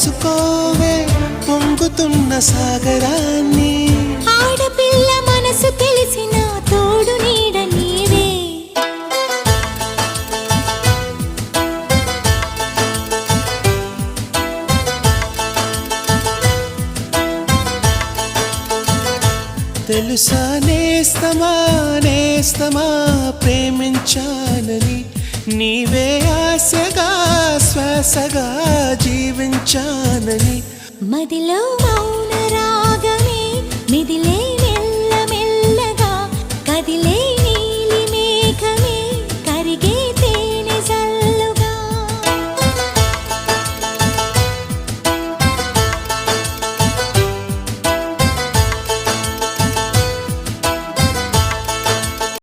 తెలుసుకోవే పొంగుతున్న సాగరాన్ని. ఆడపిల్ల మనసు తెలిసిన తోడు నీడ నీవే. తెలుసా నేస్తమా నేస్తమా ప్రేమించానని, నీవే ఆశగా శ్వాసగా జీవించానని. మదిలో మౌన